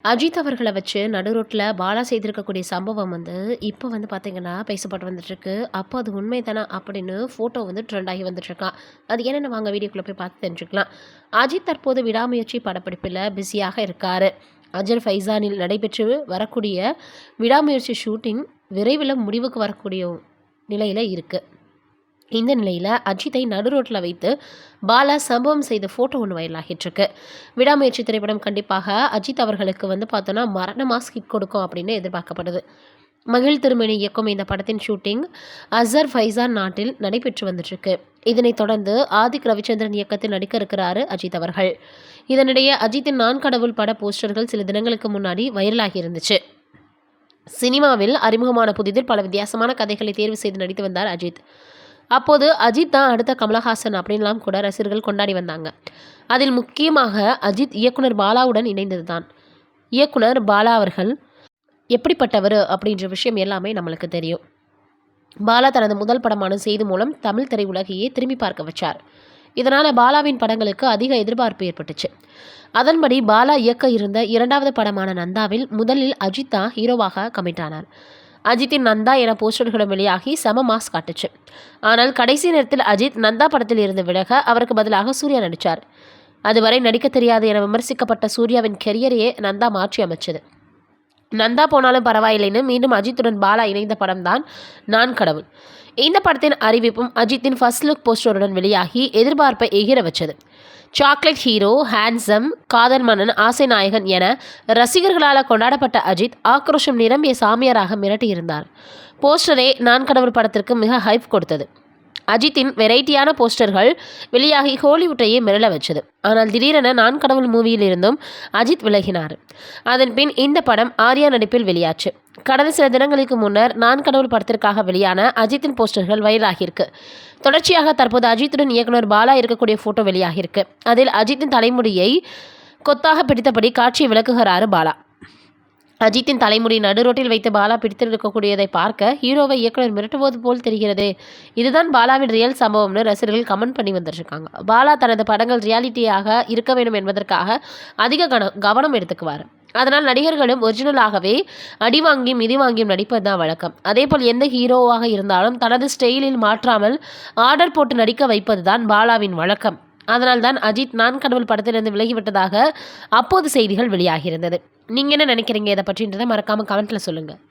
அஜித் அவர்கள வச்சு நடு ரோட்ல பாலா செய்திருக்கக்கூடிய சம்பவம் இப்போ பார்த்தீங்கன்னா, பேசப்பட்டு வந்துட்டுருக்கு. அப்போ அது உண்மை தானா அப்படின்னு ஃபோட்டோ ட்ரெண்ட் ஆகி வந்துட்டுருக்கான். அது என்னென்னு வாங்க வீடியோக்குள்ள போய் பார்த்து தெரிஞ்சுக்கலாம். அஜித் தற்போது விடாமுயற்சி படப்பிடிப்பில பிஸியாக இருக்காரு. அஜர் ஃபைசானில் நடைபெற்று வரக்கூடிய விடாமுயற்சி ஷூட்டிங் விரைவில் முடிவுக்கு வரக்கூடிய நிலையில இருக்கு. இந்த நிலையில் அஜித்தை நடு ரோட்டில் வைத்து பாலா சம்பவம் செய்த ஃபோட்டோ ஒன்று வைரலாகிட்டுருக்கு. விடாமுயற்சி திரைப்படம் கண்டிப்பாக அஜித் அவர்களுக்கு பார்த்தோன்னா மரண மாஸ் ஹிட் கொடுக்கும் அப்படின்னு எதிர்பார்க்கப்படுது. மகிழ் திருமணி இயக்கும் இந்த படத்தின் ஷூட்டிங் அசர் ஃபைசான் நாட்டில் நடைபெற்று வந்துட்டுருக்கு. இதனைத் தொடர்ந்து ஆதிக் ரவிச்சந்திரன் இயக்கத்தில் நடிக்க இருக்கிறாரு அஜித் அவர்கள். இதனிடையே அஜித்தின் நான் கடவுள் பட போஸ்டர்கள் சில தினங்களுக்கு முன்னாடி வைரலாகி இருந்துச்சு. சினிமாவில் அறிமுகமான புதிதில் பல வித்தியாசமான கதைகளை தேர்வு செய்து நடித்து வந்தார் அஜித். அப்போது அஜித் தான் அடுத்த கமலஹாசன் அப்படின்லாம் கூட ரசிகர்கள் கொண்டாடி வந்தாங்க. அதில் முக்கியமாக அஜித் இயக்குனர் பாலாவுடன் இணைந்தது தான். இயக்குனர் பாலா அவர்கள் எப்படிப்பட்டவர் அப்படின்ற விஷயம் எல்லாமே நம்மளுக்கு தெரியும். பாலா தனது முதல் படமான செய்து மூலம் தமிழ் திரையுலகையே திரும்பி பார்க்க வச்சார். இதனால் பாலாவின் படங்களுக்கு அதிக எதிர்பார்ப்பு ஏற்பட்டுச்சு. அதன்படி பாலா இயக்க இருந்த இரண்டாவது படமான நந்தாவில் முதலில் அஜித் தான் ஹீரோவாக கமிட் ஆனார். அஜித்தின் நந்தா என போஸ்டர்களும் வெளியாகி செம மாஸ் காட்டுச்சு. ஆனால் கடைசி நேரத்தில் அஜித் நந்தா படத்தில் இருந்து விலக அவருக்கு பதிலாக சூர்யா நடித்தார். அதுவரை நடிக்க தெரியாது என விமர்சிக்கப்பட்ட சூர்யாவின் கெரியரையே நந்தா மாற்றி அமைச்சது. நந்தா போனாலும் பரவாயில்லைன்னு மீண்டும் அஜித்துடன் பாலா இணைந்த படம் தான் நான் கடவுள். இந்த படத்தின் அறிவிப்பும் அஜித்தின் ஃபர்ஸ்ட் லுக் போஸ்டருடன் வெளியாகி எதிர்பார்ப்பை எகிர வச்சது. சாக்லேட் ஹீரோ, ஹேண்ட்ஸம், காதல் மன்னன், ஆசை நாயகன் என ரசிகர்களால் கொண்டாடப்பட்ட அஜித் ஆக்ரோஷம் நிரம்பிய சாமியாராக மிரட்டியிருந்தார். போஸ்டரே நான் கடவுள் படத்திற்கு மிக ஹைப் கொடுத்தது. அஜித்தின் வெரைட்டியான போஸ்டர்கள் வெளியாகி ஹாலிவுட்டையே மிரள வச்சது. ஆனால் திடீரென நான் கடவுள் மூவியில் இருந்தும் அஜித் விலகினார். அதன் பின் இந்த படம் ஆர்யா நடிப்பில் வெளியாச்சு. கடந்த சில தினங்களுக்கு முன்னர் நான் கடவுள் படத்திற்காக வெளியான அஜித்தின் போஸ்டர்கள் வைரலாகியிருக்கு. தொடர்ச்சியாக தற்போது அஜித்துடன் இயக்குனர் பாலா இருக்கக்கூடிய ஃபோட்டோ வெளியாகியிருக்கு. அதில் அஜித்தின் தலைமுடியை கொத்தாக பிடித்தபடி காட்சியை விளக்குகிறாரு பாலா. அஜித்தின் தலைமுடி நடு ரோட்டில் வைத்து பாலா பிடித்திருக்கக்கூடியதை பார்க்க ஹீரோவை இயக்குனர் மிரட்டுவது போல் தெரிகிறது. இதுதான் பாலாவின் ரியல் சம்பவம்னு ரசிகர்கள் கமெண்ட் பண்ணி வந்துருக்காங்க. பாலா தனது படங்கள் ரியாலிட்டியாக இருக்க வேண்டும் என்பதற்காக அதிக கவனம் எடுத்துக்குவார். அதனால் நடிகர்களும் ஒரிஜினலாகவே அடி வாங்கியும் மிதி வாங்கியும் நடிப்பது தான் வழக்கம். அதேபோல் எந்த ஹீரோவாக இருந்தாலும் தனது ஸ்டைலில் மாற்றாமல் ஆர்டர் போட்டு நடிக்க வைப்பது தான் பாலாவின் வழக்கம். அதனால் தான் அஜித் நான் கடவுள் படத்திலிருந்து விலகிவிட்டதாக அப்போது செய்திகள் வெளியாகியிருந்தது. நீங்கள் என்ன நினைக்கிறீங்க இதை பற்றின்றதை மறக்காமல் கமெண்ட்டில் சொல்லுங்கள்.